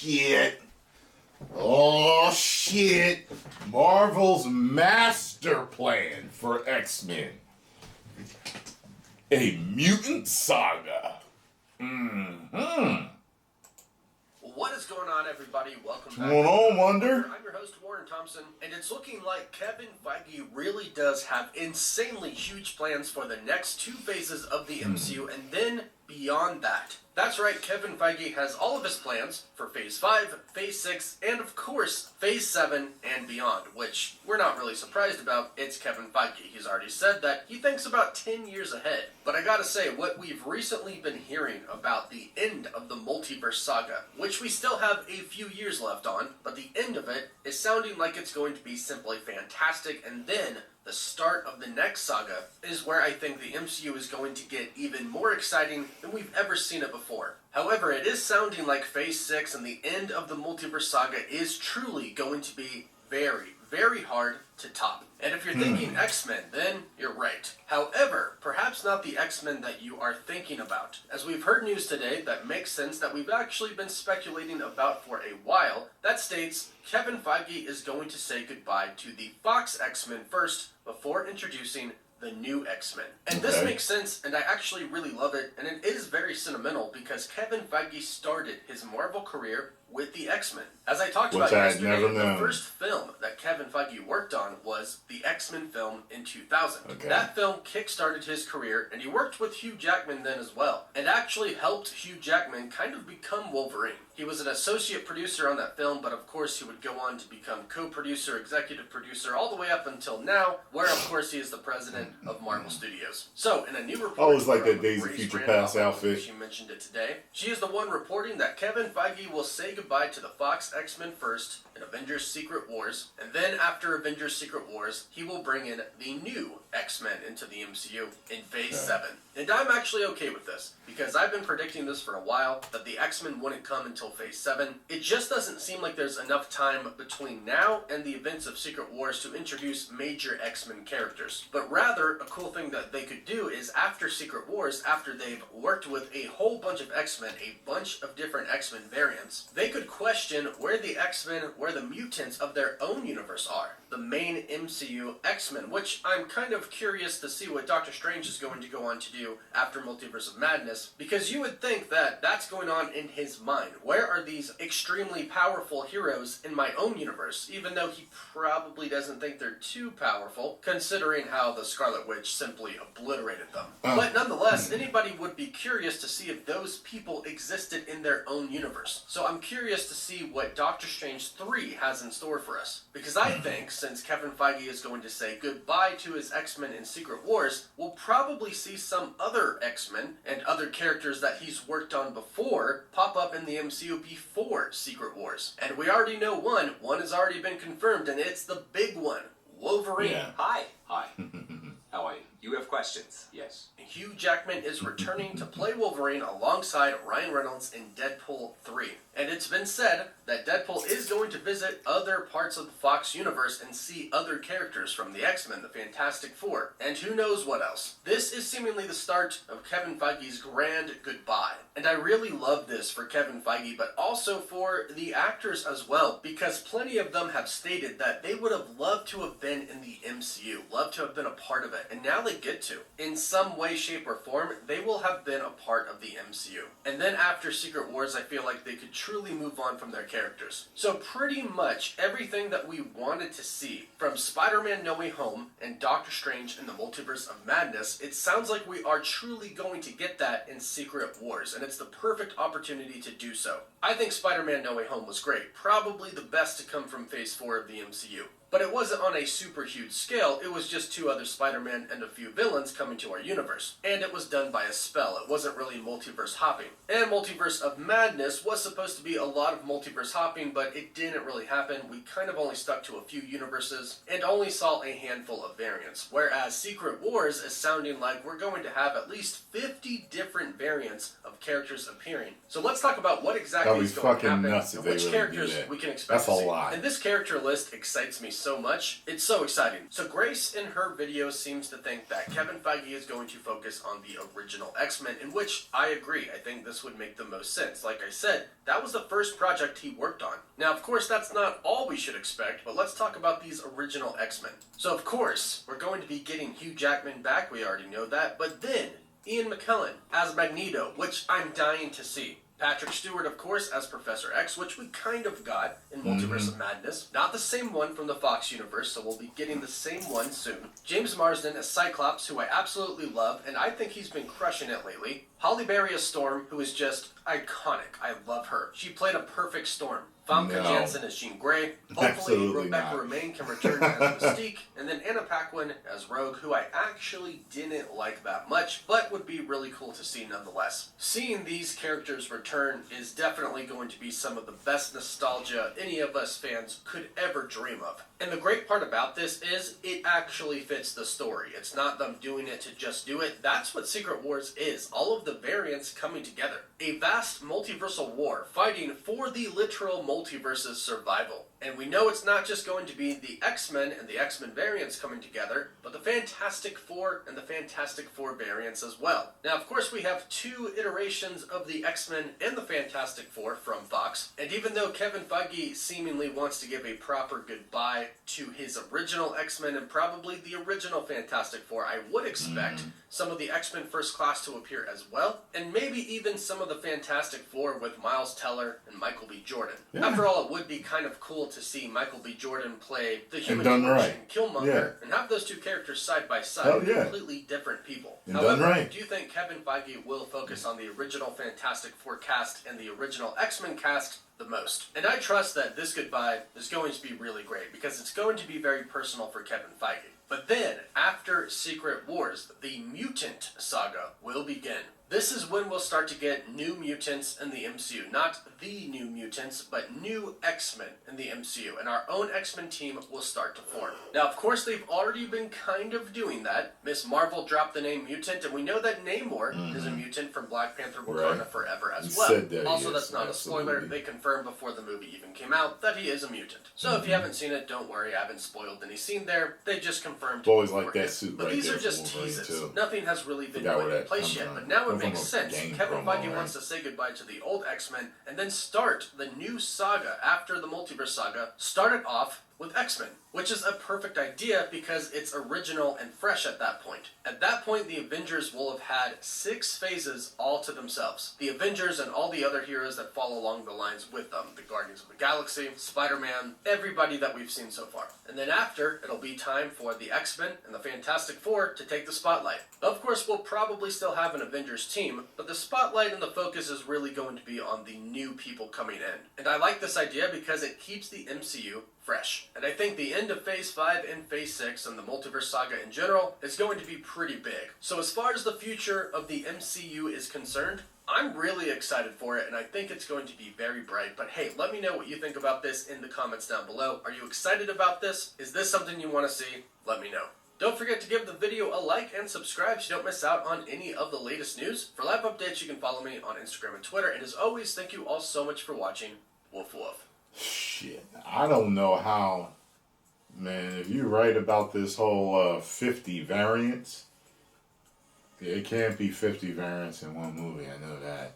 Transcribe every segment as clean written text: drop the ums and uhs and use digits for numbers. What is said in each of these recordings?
shit. Oh shit. Marvel's master plan for X-Men. A mutant saga. What is going on, everybody? Welcome back. What's going on, Wonder? I'm your host, Warren Thompson, and it's looking like Kevin Feige really does have insanely huge plans for the next two phases of the MCU, and then beyond that. That's right, Kevin Feige has all of his plans for Phase 5, Phase 6, and of course, Phase 7 and beyond, which we're not really surprised about. It's Kevin Feige. He's already said that he thinks about 10 years ahead. But I gotta say, what we've recently been hearing about the end of the multiverse saga, which we still have a few years left on, but the end of it is sounding like it's going to be simply fantastic, and then the start of the next saga is where I think the MCU is going to get even more exciting than we've ever seen it before. However, it is sounding like Phase 6 and the end of the multiverse saga is truly going to be very, very hard to top. And if you're thinking X-Men, then you're right. However, perhaps not the X-Men that you are thinking about. As we've heard news today that makes sense that we've actually been speculating about for a while, that states Kevin Feige is going to say goodbye to the Fox X-Men first before introducing the new X-Men. And this makes sense, and I actually really love it, and it is very sentimental because Kevin Feige started his Marvel career with the X-Men. As I talked about yesterday, the first film that Kevin Feige worked on was the X-Men film in 2000. That film kick-started his career, and he worked with Hugh Jackman then as well, and actually helped Hugh Jackman kind of become Wolverine. He was an associate producer on that film, but of course he would go on to become co-producer, executive producer, all the way up until now, where of course he is the president of Marvel Studios. So, in a new report, always like that Days of Future Past outfit. She mentioned it today. She is the one reporting that Kevin Feige will say goodbye to the Fox X-Men first in Avengers Secret Wars, and then after Avengers Secret Wars, he will bring in the new X-Men into the MCU in Phase 7. And I'm actually okay with this, because I've been predicting this for a while, that the X-Men wouldn't come until Phase 7. It just doesn't seem like there's enough time between now and the events of Secret Wars to introduce major X-Men characters. But rather, a cool thing that they could do is after Secret Wars, after they've worked with a whole bunch of X-Men, a bunch of different X-Men variants, they could question where the X-Men, where the mutants of their own universe are. The main MCU X-Men, which I'm kind of curious to see what Doctor Strange is going to go on to do after Multiverse of Madness, because you would think that that's going on in his mind. Where are these extremely powerful heroes in my own universe, even though he probably doesn't think they're too powerful, considering how the Scarlet Witch simply obliterated them. But nonetheless, anybody would be curious to see if those people existed in their own universe. So I'm curious to see what Doctor Strange 3 has in store for us, because I think since Kevin Feige is going to say goodbye to his X-Men in Secret Wars, we'll probably see some other X-Men and other characters that he's worked on before pop up in the MCU before Secret Wars. And we already know one. One has already been confirmed, and it's the big one, Wolverine. Hi. How are you? You have questions? Yes. Hugh Jackman is returning to play Wolverine alongside Ryan Reynolds in Deadpool 3. And it's been said that Deadpool is going to visit other parts of the Fox universe and see other characters from the X-Men, the Fantastic Four, and who knows what else. This is seemingly the start of Kevin Feige's grand goodbye. And I really love this for Kevin Feige, but also for the actors as well, because plenty of them have stated that they would have loved to have been in the MCU, loved to have been a part of it, and now they get to. In some way, shape, or form, they will have been a part of the MCU. And then after Secret Wars, I feel like they could truly move on from their characters. So pretty much everything that we wanted to see from Spider-Man No Way Home and Doctor Strange in the Multiverse of Madness, it sounds like we are truly going to get that in Secret Wars, and it's the perfect opportunity to do so. I think Spider-Man No Way Home was great, probably the best to come from Phase 4 of the MCU. But it wasn't on a super huge scale, it was just two other Spider-Man and a few villains coming to our universe. And it was done by a spell, it wasn't really multiverse hopping. And Multiverse of Madness was supposed to be a lot of multiverse hopping, but it didn't really happen. We kind of only stuck to a few universes, and only saw a handful of variants. Whereas Secret Wars is sounding like we're going to have at least 50 different variants of characters appearing. So let's talk about what exactly is going to happen, and which characters we can expect to see. And this character list excites me so much. It's so exciting. So Grace in her video seems to think that Kevin Feige is going to focus on the original X-Men, in which I agree. I think this would make the most sense. Like I said, that was the first project he worked on. Now, of course, that's not all we should expect, but let's talk about these original X-Men. So, of course, we're going to be getting Hugh Jackman back. We already know that. But then, Ian McKellen as Magneto, which I'm dying to see. Patrick Stewart, of course, as Professor X, which we kind of got in Multiverse of Madness. Not the same one from the Fox universe, so we'll be getting the same one soon. James Marsden as Cyclops, who I absolutely love, and I think he's been crushing it lately. Halle Berry as Storm, who is just iconic. I love her. She played a perfect Storm. Famke Janssen as Jean Grey. Hopefully Absolutely Rebecca not. Romijn can return as Mystique. And then Anna Paquin as Rogue, who I actually didn't like that much, but would be really cool to see nonetheless. Seeing these characters return is definitely going to be some of the best nostalgia any of us fans could ever dream of. And the great part about this is it actually fits the story. It's not them doing it to just do it. That's what Secret Wars is. All of the variants coming together. A vast multiversal war fighting for the literal multiverse's survival. And we know it's not just going to be the X-Men and the X-Men variants coming together, but the Fantastic Four and the Fantastic Four variants as well. Now, of course, we have 2 iterations of the X-Men and the Fantastic Four from Fox, and even though Kevin Feige seemingly wants to give a proper goodbye to his original X-Men and probably the original Fantastic Four, I would expect some of the X-Men First Class to appear as well, and maybe even some of the Fantastic Four with Miles Teller and Michael B. Jordan. Yeah. After all, it would be kind of cool to see Michael B. Jordan play the Human done Torch right. and Killmonger, and have those 2 characters side by side, Hell yeah. completely different people. And However, done right. do you think Kevin Feige will focus on the original Fantastic Four cast and the original X-Men cast the most? And I trust that this goodbye is going to be really great, because it's going to be very personal for Kevin Feige. But then, after Secret Wars, the Mutant Saga will begin. This is when we'll start to get new mutants in the MCU. Not the new mutants, but new X-Men in the MCU. And our own X-Men team will start to form. Now, of course, they've already been kind of doing that. Miss Marvel dropped the name Mutant, and we know that Namor is a mutant from Black Panther Wakanda Right. Forever as You well. said that, Also, yes, that's not absolutely. a spoiler. They confirmed before the movie even came out that he is a mutant. So if you haven't seen it, don't worry. I haven't spoiled any scene there. They just confirmed. I've always liked beforehand. that suit But right these there are just for Wolverine, teases. too. Nothing has really been Forgot where put in that place comes yet. from. But now it Comes makes from a sense. game Kevin promo, Feige right? wants to say goodbye to the old X-Men and then start the new saga after the Multiverse Saga. Start it off with X-Men, which is a perfect idea because it's original and fresh at that point. At that point, the Avengers will have had 6 phases all to themselves. The Avengers and all the other heroes that follow along the lines with them. The Guardians of the Galaxy, Spider-Man, everybody that we've seen so far. And then after, it'll be time for the X-Men and the Fantastic Four to take the spotlight. Of course, we'll probably still have an Avengers team, but the spotlight and the focus is really going to be on the new people coming in. And I like this idea because it keeps the MCU fresh. And I think the end of Phase 5 and Phase 6 and the Multiverse Saga in general is going to be pretty big. So as far as the future of the MCU is concerned, I'm really excited for it, and I think it's going to be very bright. But hey, let me know what you think about this in the comments down below. Are you excited about this? Is this something you want to see? Let me know. Don't forget to give the video a like and subscribe so you don't miss out on any of the latest news. For live updates, you can follow me on Instagram and Twitter. And as always, thank you all so much for watching. Woof woof. Shit, I don't know how, man, if you're right about this whole 50 variants, it can't be 50 variants in one movie, I know that.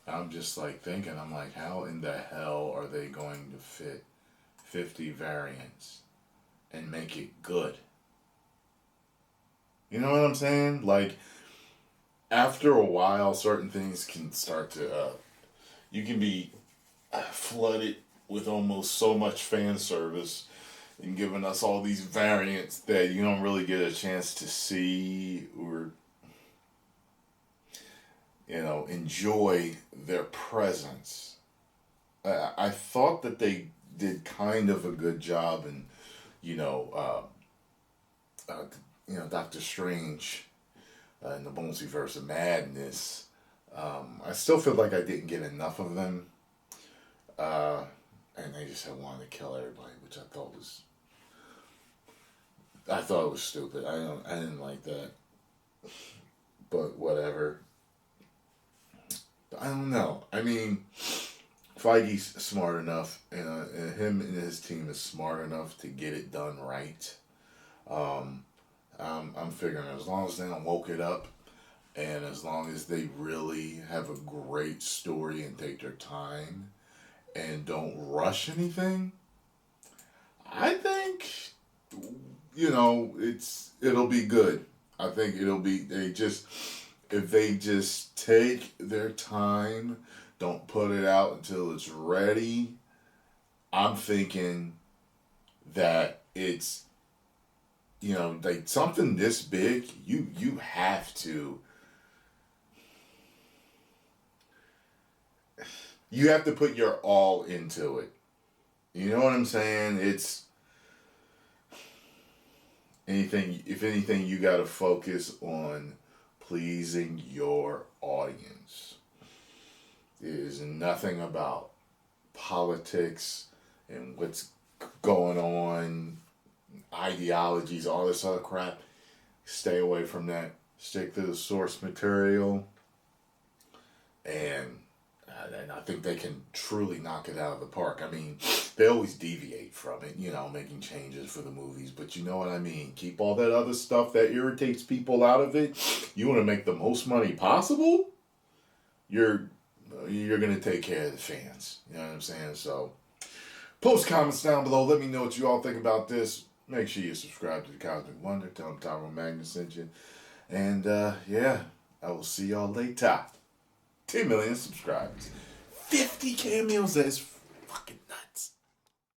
I'm just like thinking, I'm like, how in the hell are they going to fit 50 variants and make it good? You know what I'm saying? Like, after a while, certain things can start to, you can be flooded with almost so much fan service and giving us all these variants that you don't really get a chance to see or, you know, enjoy their presence. I thought that they did kind of a good job in, Doctor Strange in the Multiverse of Madness. I still feel like I didn't get enough of them. And they just had wanted to kill everybody, which I thought was stupid. I didn't like that. But whatever. I don't know. I mean, Feige's smart enough, and him and his team is smart enough to get it done right. I'm figuring as long as they don't woke it up, and as long as they really have a great story and take their time and don't rush anything, I think, it'll be good. I think if they just take their time, don't put it out until it's ready, I'm thinking that it's, like something this big, you have to put your all into it. You know what I'm saying? It's if anything, you got to focus on pleasing your audience. There's nothing about politics and what's going on, ideologies, all this other crap. Stay away from that. Stick to the source material. And I think they can truly knock it out of the park. I mean, they always deviate from it, making changes for the movies. But you know what I mean. Keep all that other stuff that irritates people out of it. You want to make the most money possible? You're going to take care of the fans. You know what I'm saying? So, post comments down below. Let me know what you all think about this. Make sure you subscribe to the Cosmic Wonder. Tell them Tyrone Magnus sent you. And, I will see y'all later. 10 million subscribers. 50 cameos. That is